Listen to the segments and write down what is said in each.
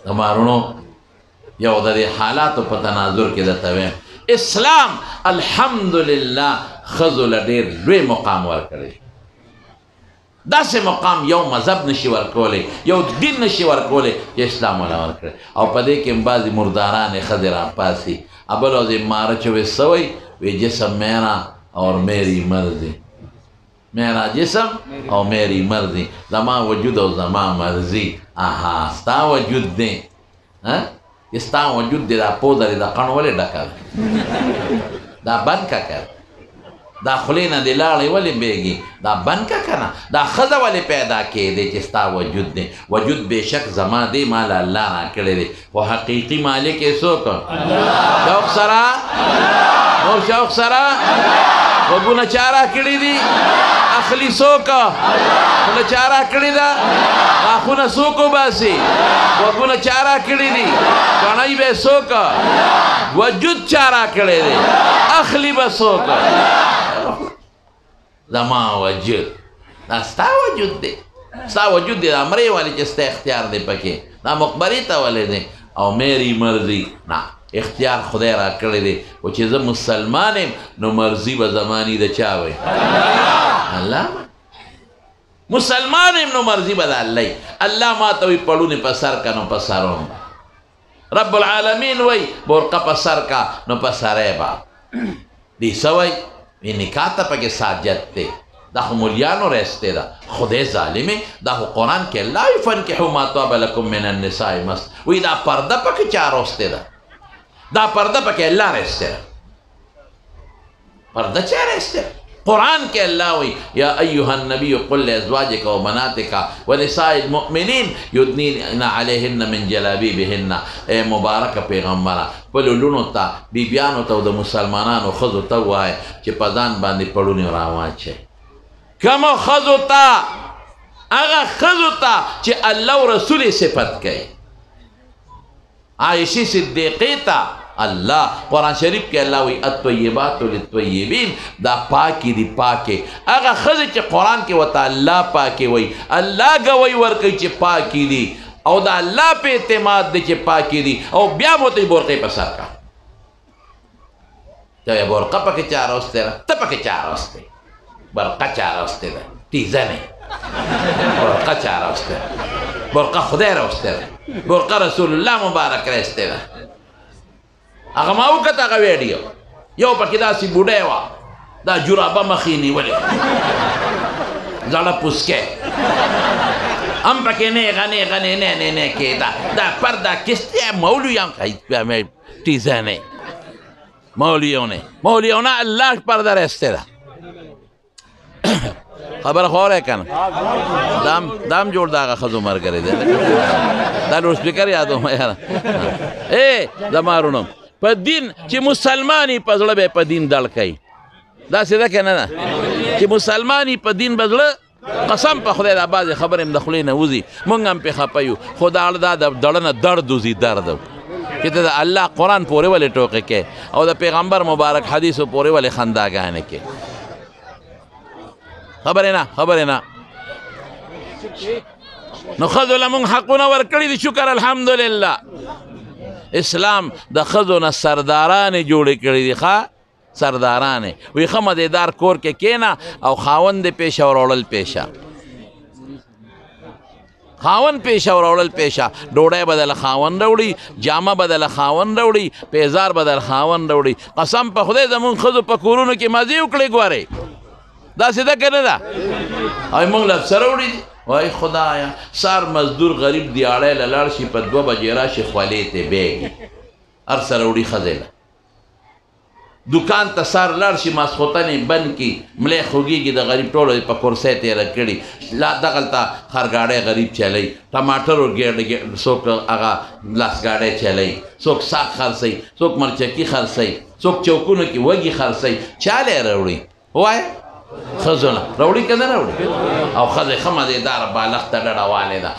د مارونو یو د دې حالاتو په تناظر کې درته وایم اسلام الحمدلله ښځو له ډېر لوی مقام ورکړی داسې مقام یو مذهب نشي ورکولی یو دین نشي ورکولی چې اسلام ولا ورکړی او په دې کې هم بعضې مردارانې ښځې راپاسي بل ورځ یې ماره چې وی څه وی وی جسم میرا اور میری مرضی میرا جسم او میری مرضی زما وجود او زما مرضی آها ستا وجود دی ستا وجود دی دا پوزه دی دا قڼ ولې ډکه ده دا بند که که دا خولې نه دې لاړې ولې بیږي دا بند که که نه دا ښځه ولې پیدا کېدی چې ستا وجود دی وجود بېشک زما دی ما له الله راکړی دی خو حقیقي مالک یې څوک شوق سره نور شوق سره غوږونه چا راکړي دي اخلي څوک خوله چا راکړې ده غاښونه څوک وباسي غوږونه چا راکړي دي کڼۍ به یې څوک وجود چا راکړی دی اخلي به څوک زما وجود دا ستا وجود دی ستا وجود دی دا مرې ولې چې ستا اختیار دی پکې دا مقبرې ته ولې دی او میری مرضي نه اختیار خدای را کړی دی او چې زه مسلمان یم نو مرضي به زماني د چا وی الله مسلمان یم نو مرضي به د الله الله ما ته وی پړونې په سر که نو په سروم رب العالمین وی برقه په سر کا نو په سری به دی څه وی وی نکاح ته پکې ساجت دی دا خو مولیانو رسته ده خدای ظالمه دا خو قرآن کې لا يفنکحوا ما طاب لکم من النساء مس وی دا پرده پکې چا رسته ده دا پرده پکې الله رسته ده پرده چا رسته قرآن کې الله وی یا ایها النبی قل لازواجک و بناتک و نساء المؤمنین یدنین علیهن من جلابیبهن ای مبارک پیغمبره خپلو لوڼو ته بیبیانو ته او د مسلمانانو ښځو ته ووایه چې په ځان باندې پړونې راواچئ کومو ښځو ته هغه ښځو ته چې الله او رسول یې صفت کوي عایشې صدیقې ته الله قرآن شریف کې الله وی الطیبات للطیبین دا پاکی دی پاکی هغه ښځې چې قرآن کې ورته الله پاکی وی الله ګوی ورکوي چې پاکی دی او د الله په اعتماد دی چې پاکی دی او بیا مو ته یې برقې په سر کا ته یې برقه پکې چا راوستې ده ته پکې چا راوستې برقه چا راوستې ده تیزنې برقه چا راوستې ده برقه خدای راوستې ده برقه رسول الله مبارک راوستې ده هغه ما وکړه هغه ویډیو یو پکې داسې بوډۍ وه دا جرابه مخې نیولې زړه پوسکې هم پکې نیغه نیغه نه کېده دا پرده کستې مولویان تیزنې مولیونه الله پرده رسته ده خبره خو اورئ که نه دا هم جوړ د هغه ښځو ملګری دی دا لوډ سپیکر یادوم یاره ای زما وروڼو په دین چې مسلمانی په زړه به یې په دین دړ کوي داسې ده که نه ده چې مسلمانی په دین به زړه قسم په خدای دا بعضې خبرې هم د خولې نه وځي مونږ هم پې خفه یو خو دا د دړه نه درد وځي درد چې ته د الله قرآن پورې ولې ټوقې کوې او د پیغمبر مبارک حدیثو پورې ولې خنداګانې کوې خبرې نه نو ښځو له مونږ حقونه ورکړي دي شکر الحمدلله اسلام د ښځو نه سردارانې جوړې کړي دي ښه سردارانې وی ښه مزېدار کور کې کېنه او خاوند دې پیشه او راوړل پیشه خاوند پیشه او راوړل پیشه ډوډۍ به دله خاوند راوړي جامه به دله خاوند راوړي پیزار به دله خاوند راوړي قسم په خدای زمونږ ښځو په کورونو کې مزې وکړې ګورئ داسې ده که نه ده او موږ له افسره وړي دي وای خدایا سار مزدور غریب دیاړی له لاړ شي په 2 بجې راشي خولې ته بیږي هر سره وړي ښځې له دکان ته سار لاړ شي ماسخوتن یې بند کړي ملی خوږېږي د غریب ټولو په کرسۍ تېره کړي دغلته خرګاډی غریب چلی ټماټرو څوک هغه ګلاسګاډی چلی څوک ساک خرڅوي څوک مرچکي خرڅوي څوک چوکونو کې وږي خرڅوي چا لی راوړي ووایه ښځو نه راوړي که نه راوړي او ښځې ښه مزېداره بالښت ته ډډه والې ده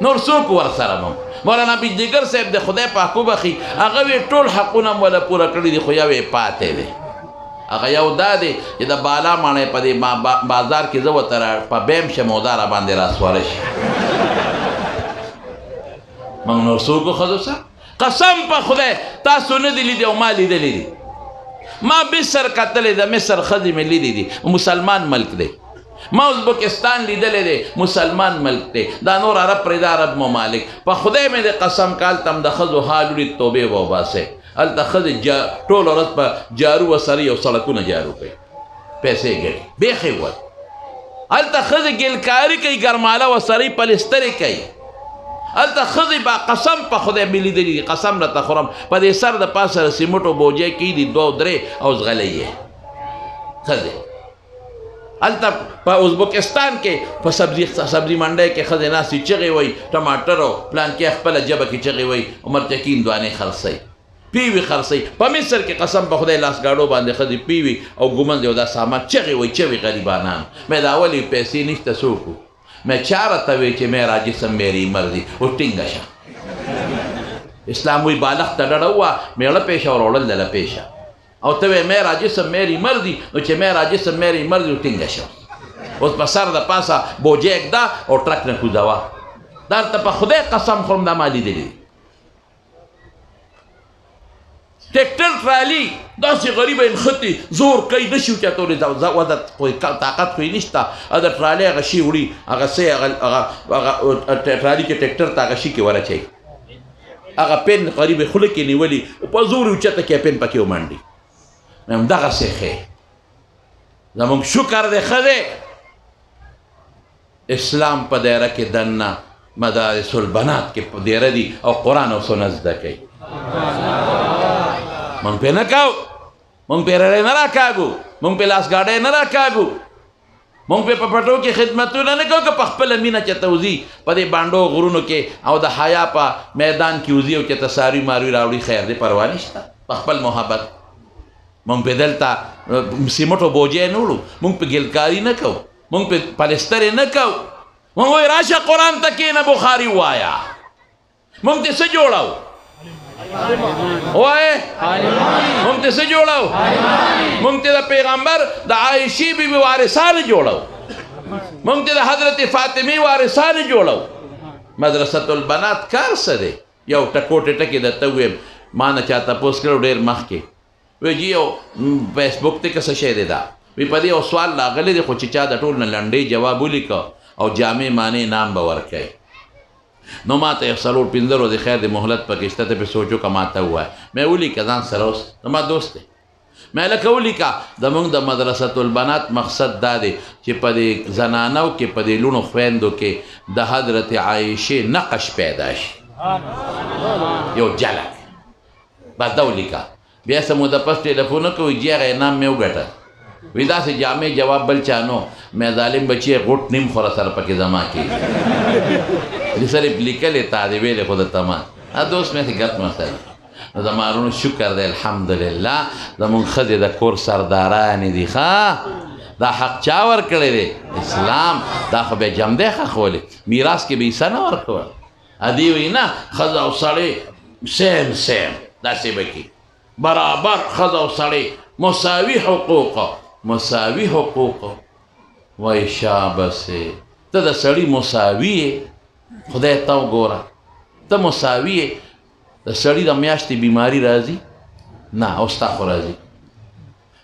نور څوک ورسره به مولانا بجلیګر صاحب د خدای پاک وبخي هغه وی ټول حقونه م وله پوره کړي دي خو یو یې پاتې دی هغه یو دا دی چې د بالا ماڼۍ په دې بازار کې زه ورته په بیم شم او دا را باندې راسواره شي موږ نور څوک ښځو سره قسم په خدای تاسو نه دي لیدي او ما لیدلی دي ما مصر کتلی د مصر ښځې مې لیدي دي مسلمان ملک دی ما ازبکستان لیدلی دی مسلمان ملک دی دا نور عرب پرېږده عرب ممالک په خدای مې د قسم که هلته هم د ښځو حال ولید توبې به وباسئ هلته ښځې ټوله ورځ په جارو وسري او سړکونه جارو کوي پیسې ګټي بیخې ول هلته ښځې ګلکاري کوي ګرماله وسري پلسترې کوي هلته ښځې با قسم په خدای مې لیدلي دي قسم راته خورم په دې سر د پاسه د سیمټو بوجۍ کېږدي 2 او 3 او زغلی یې ښځې هلته په ازبکستان کې په سبزي منډۍ کې ښځې ناستې چغې وایي ټماټر او پلانکې خپله ژبه کې چغې وایي مرچکي هندوانې خرڅوي پیوي خرڅوي په مصر کې قسم په خدای لاس ګاډو باندې ښځې پیوي او ګومند او دا سامان چغې وایي چغې غریبانان مې دا ولې پیسې نشته څوک میں چارہ توے چے میرا جسم میری مرضی وہ ٹنگا شا اسلام وی بالغ تا ڈڑا ہوا میرا پیشا اور اوڑل دل پیشا اور توے میرا جسم میری مرضی وہ چے میرا جسم میری مرضی وہ ٹنگا شا اس پا سر دا پاسا بوجیک دا اور ٹرک نے کودوا دار تا پا خدای قسم خورم دا مالی دلی ٹیکٹر ٹرالی دا سی غریب انخطی زور کئی نشیو چا تولی وزت کوئی طاقت کوئی نشتا اگر ٹرالی اگر شی اڑی اگر سی اگر ٹرالی کے ٹیکٹر تا اگر شی کے ورا چاہی اگر پین غریب خلقی نیولی پا زور اوچا تا کیا پین پا کیو مانڈی نیم دا غصے خے زمان شکر دے خدے اسلام پا دیرہ کے دننا مدارس البنات کے دیرہ دی او قرآن و سنز دا کئی منگ پہ نہ کہو منگ پہ رڑے نہ راکاگو منگ پہ لاس گاڑے نہ راکاگو منگ پہ پپٹو کی خدمتو نہ کہو کہ پخپل امینہ چتا وزی پا دے بانڈو غرونو کے او دا حیاء پا میدان کی وزی او چتا ساری ماروی راوڑی خیر دے پروانشتا پخپل محبت منگ پہ دلتا سیمٹو بوجے نوڑو منگ پہ گلکاری نہ کہو منگ پہ پلستر نہ کہو منگ پہ راشا قرآن تکی نہ بخاری وایا منگ تے سے جوڑاو ہوئے منگتے سے جوڑاو منگتے دا پیغمبر دا عائشی بی بی وارثان جوڑاو منگتے دا حضرت فاطمی وارثان جوڑاو مدرسۃ البنات کار سدے یو ٹکوٹے ٹکی دا تویم مانا چاہتا پوس کرو دیر مخ کے وی جیو فیس بک تے کسا شہدے دا وی پا دی او سوال لاغلے دے خوچی چاہ دا ٹول نلنڈی جوابو لکا او جامع معنی نام باور کئی نو ما ته سلور پنځه ورځې خیر د مهلت پکې شته ته پې سوچو که ما ته ووایه مې ولیکه ځان سره اوس زما دوست دی مې لکه ولیکه زمونږ د مدرسة البنات مقصد دا دی چې په دې زنانو کې په دې لوڼو خویندو کې د حضرت عایشې نقش پیدا شي یو جلک بس دا ولیکه بیا څه موده پس ټلیفون کوي جی هغه انعام مې وګټه وی دا سے جامع جواب بل چانو میں ظالم بچی غٹ نیم خورا سر پکی زما کی سر لکل تعدیبی لے خود تمام دوست میں سے گت مسئلہ زمارون شکر دے الحمدللہ زمون خد دا کور سردارانی دی خواہ دا حق چاور کرے دے اسلام دا خبی جم دے خوالے میراس کے بیسا نہ ورکوال ادیوی نا خد او سڑے سیم دا سی بکی برابر خد او سڑے مساوی حقوق وای شابه سے ته د سړی مساوی خدای تاو ګوره ته مساوی د سړی د میاشتې بیماری راځي نه او ستا خو راځي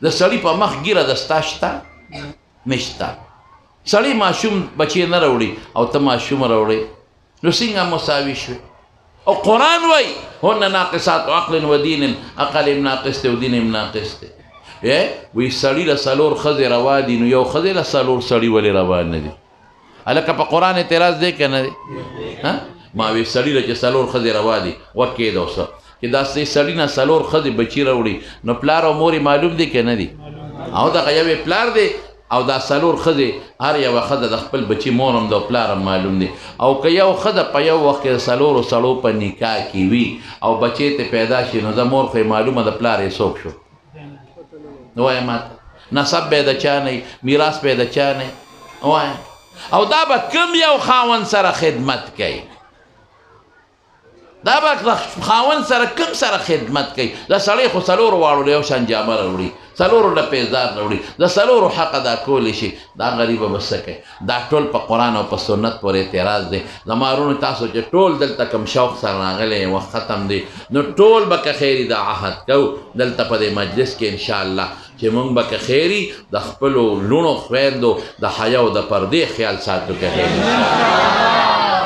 د سړی په مخ ګیره د ستا شته نشته سړی ماشوم بچی نه راوړي او ته ماشوم راوړي نو څنګه مساوي شوې او قرآن وای هن ناقصات عقل و دین عقل ناقص دی و دین ناقص دی وی سړی له څلور ښځې روا دي نو یو ښځې له څلور سړي ولې روا نه دي هلکه په قرآن اعتراض دی که نه دی ما وی سړي له چې څلور ښځې روا دي وکې ده اوسه چې داسې سړي نه څلور ښځې بچي راوړي نو پلار او مور معلوم دی که نه دي او دغه یو پلار دی او دا څلور ښځې هر یوه ښځه د خپل بچي مور هم د پلار هم معلوم دی او که یو ښځه په یو وخت کې د څلورو سړو په نکاح کې وي او بچی ته پیدا شي نو د مور خو یې معلومه د پلار یې څوک شو وایا ماته نسب به د چا نه میراث به د چا نه وایا او دا به کوم یو خاوند سره خدمت کوي دا به د خاوند سره کوم سره خدمت کوي د سړی خو څلورو واړو له یو شان جامه راوړي څلورو له پیزار راوړي د څلورو حق ادا کولی شي دا غریبه به څه کوي دا ټول په قرآن او په سنت پورې اعتراض دی زما وروڼو تاسو چې ټول دلته کوم شوق سره راغلی وخت ختم دی نو ټول به که خیري دا عهد کوو دلته په دې مجلس کې انشاءالله چې مونږ به که خیري د خپلو لوڼو خویندو د حیا او د پردې خیال ساتو که خیري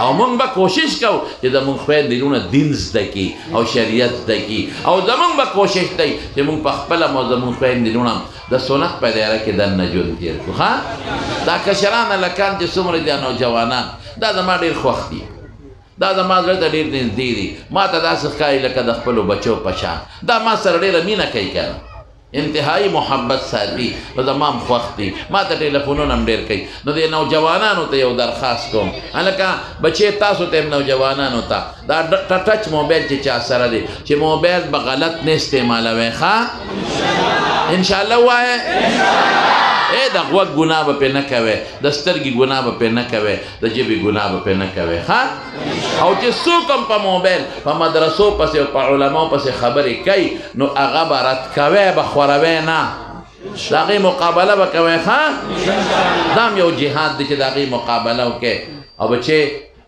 او مونږ به کوشش کوو چې زمونږ خویندې لوڼه دین زده کړي او شریعت زده کړي او زمونږ به کوشش دی چې مونږ په خپله مو زمونږ خویندې لوڼه د سنت په دایره کې دننه ژوند تېر کړو ښه دا کشران هلکان چې څومره دي نوجوانان دا زما ډېر خوښ دي دا زما زړه ته ډېر نږدې دي ما ته داسې ښکاري لکه د خپلو بچو په شان دا ما سره ډېره مینه کوي که نه انتهایی محبت ساتي نو زما هم خوښ دي ما ته ټلیفونونه هم ډېر کوي نو د نوجوانانو ته یو درخواست کوم هلکه بچې تاسو ته هم نوجوانانو ته دا ټچ موبایل چې چا سره دی چې موبایل به غلط نه استعمالوئ ښه انشاءالله ووایه د غوږ ګناه به پرې نه کوئ د سترګې ګناه به پرې نه کوئ د ژبې ګناه به پرې نه کوئ ښه او چې څوک هم په موبایل په مدرسو پسې او په علماو پسې خبرې کوي نو هغه به رد کوئ به خوروئ نه د هغې مقابله به کوئ ښه دا هم یو جهاد دی چې د هغې مقابله وکړئ او بچې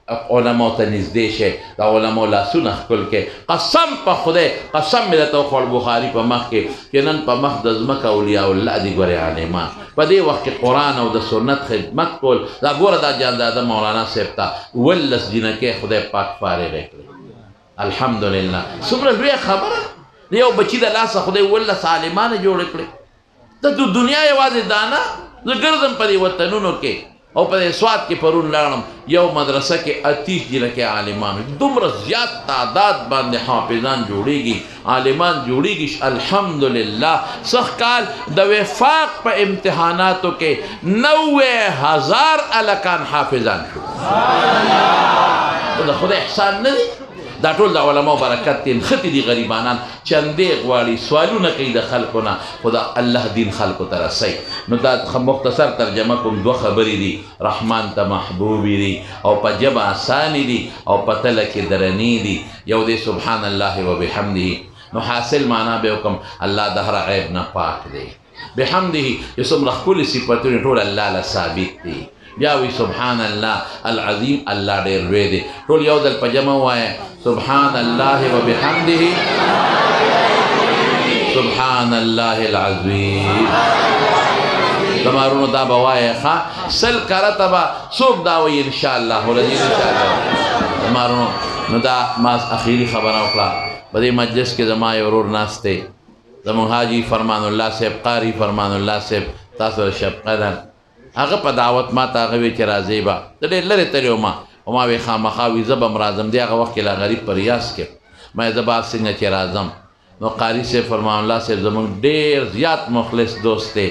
علماو ته نږدې شئ د علماو لاسونه ښکل کړئ قسم په خدای قسم مې درته وخوړ بخاري په مخ کې چې نن په مخ د ځمکه اولیاء الله دي ګورې عالمان په دې وخت کې قرآن او د سنت خدمت کول دا ګوره دا جانداده مولانا صاحب ته 12 جینکۍ خدای پاک فارغې کړې الحمدلله څومره لویه خبره د یو بچي د لاسه خدای 12 عالمانه جوړې کړې د دنیا یوازې دا نه زه ګرځم په دې وطنونو کې او په دې سوات کې پرون لاړم یو مدرسه کې 30 جنکۍ عالمان دومره زیات تعداد باندې حافظان جوړېږي عالمان جوړېږي الحمدلله سخ کال د وفاق په امتحاناتو کې 90,000 الکان حافظان شو د خدای احسان نه دی دا ټول د علماو برکت دی نښتې دي غریبانان چندې غواړي سوالونه کوي د خلکو نه خو د الله دین خلکو ته رسئ نو دا مختصر ترجمه کوم 2 خبرې دي رحمان ته محبوبې دي او په ژبه اسانې دي او په تله کې درنې دي یو دی سبحان الله وبحمده نو حاصل معنا به وکم الله د هر عیب نه پاک دی بحمده چې څومره ښکلي صفتونه ټول الله له ثابت دي بیا وی سبحان الله العظیم الله ډېر لوی دی ټول یو ځل په جمع ووایه سبحان الله وبحمده سبحان الله العظیم زما وروڼو دا به وایه ښه 100 کرته به څوک دا وایي انشاءالله العظیم انشاءالله زما وروڼو نو دا ما اخیري خبره وکړه په دې مجلس کې زما یو ورور ناست دی زموږ حاجي فرمان الله صاحب قاري فرمان الله صاحب تاسو ته شب قدر هغه په دعوت ما ته هغه وی چې راځئ به زه ډېر لرې تللی وم او ما وی خامخا وي زه به هم راځم دی هغه وخت کې لا غریب په ریاض کې ما زه به څنګه چې راځم نو قاري صاحب فرمان الله صاحب زموږ ډېر زیات مخلص دوست دی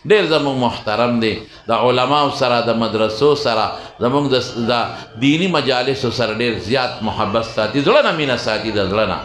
ډېر زموږ محترم دی د علماو سره د مدرسو سره زموږ د دینی مجالسو سره ډېر زیات محبت ساتي زړه نه مینه ساتي د زړه نه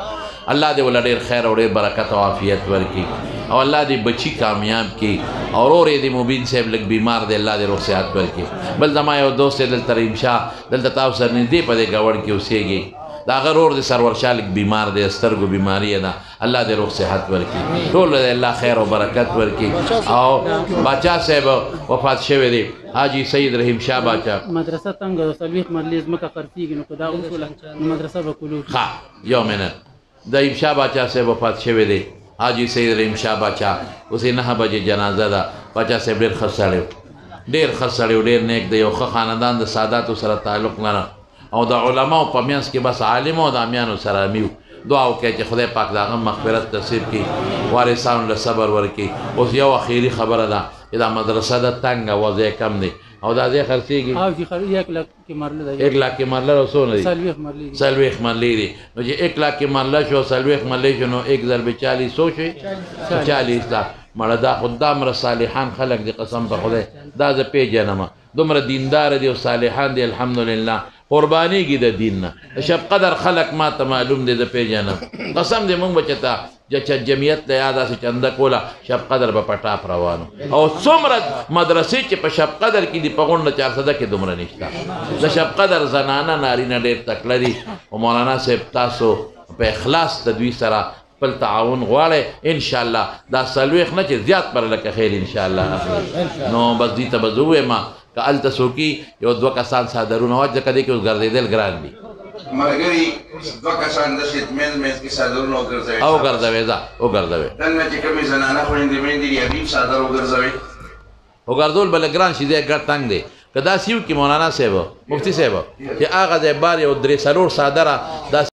الله دې ولا ډېر خیر او ډېر برکت او عافیت ورکړي او الله دې بچي کامیاب کړي او ورور یې د مبین صاحب لږ بیمار دی الله دې روغ صحت ورکړي بل زما یو دوست دی دلته رحیم شاه دلته تاسو سره نږدې په دې ګاوړ کې اوسېږي د هغه ورور د سرور شاه لږ بیمار دی سترګو بیماري ده الله دې روغ صحت ورکړي ټول دې الله خیر او برکت ورکړي او باچا صاحب وفات شوی دی حاجی سید رحیم شاه باچا مدرسه څنګه د سلويخ مرلیز مکه خرڅیږي نو دا اصول مدرسه به کولو ښه یو منټ د رحیم شاه باچا صاحب وفات شوی دی حاجی سید رحیم شاه باچا اوس 9 بجې جنازه ده باچا صاحب ډېر ښه سړی و ډېر ښه سړی و ډېر نیک دی یو ښه خاندان د ساداتو سره تعلق لره او د علماو په منځ کې بس عالمو د امیانو سره مي دعا وکړئ چې خدای پاک د هغه مغفرت نصیب کړي وارثانو له صبر ورکړي اوس یو اخیري خبره ده چې دا مدرسه ده تنګه وضع کم دی او دا ځای خرڅېږي 1 लाख کې مرله ده 1 लाख کې مرله او څونه دي سلويخ مرلې دي نو چې 1 लाख کې مرله شو سلويخ مرلې شو نو 1 ضرب 40 شو 40 लाख مړه دا خدام را صالحان خلق دي قسم په خدای دا زه پیژنم دومره دیندار دي او صالحان دي الحمدلله قربانیږي د دین نه د شب قدر خلق ما ته معلوم دی د پیژنم قسم دې مونږ به چېته چې جمعیت له یاده سې چنده کوله شب قدر به په ټاپ روانو او څومره مدرسې چې په شب قدر کې دي په غونډه 400 کې دومره نشته د شب قدر زنانه نارینه ډېر تکړه دي او مولانا صاحب تاسو په اخلاص د دوی سره خپل تعاون غواړئ انشاءالله دا څلوېښت نه چې زیات پر لکه خیر انشاءالله نو بس دې ته به زه ووایم که هلته څوکي یو 2 کسان څادرونه واچ ځکه دې کې اوس ګرځېدل ګران دي ملګري 2 کسان داسې منځ کې څادرونه وګرځوئ او ګرځوئ ځه وګرځوئ دننه چې کومې زنانه خویندې میندې دي هغوی څادر وګرځوئ وګرځول بله ګران شي دی ګډ تنګ دی که داسې یو کې مولانا صاحب مفتي صاحب چې هغه ځای بار یو 3-4 څادره داسې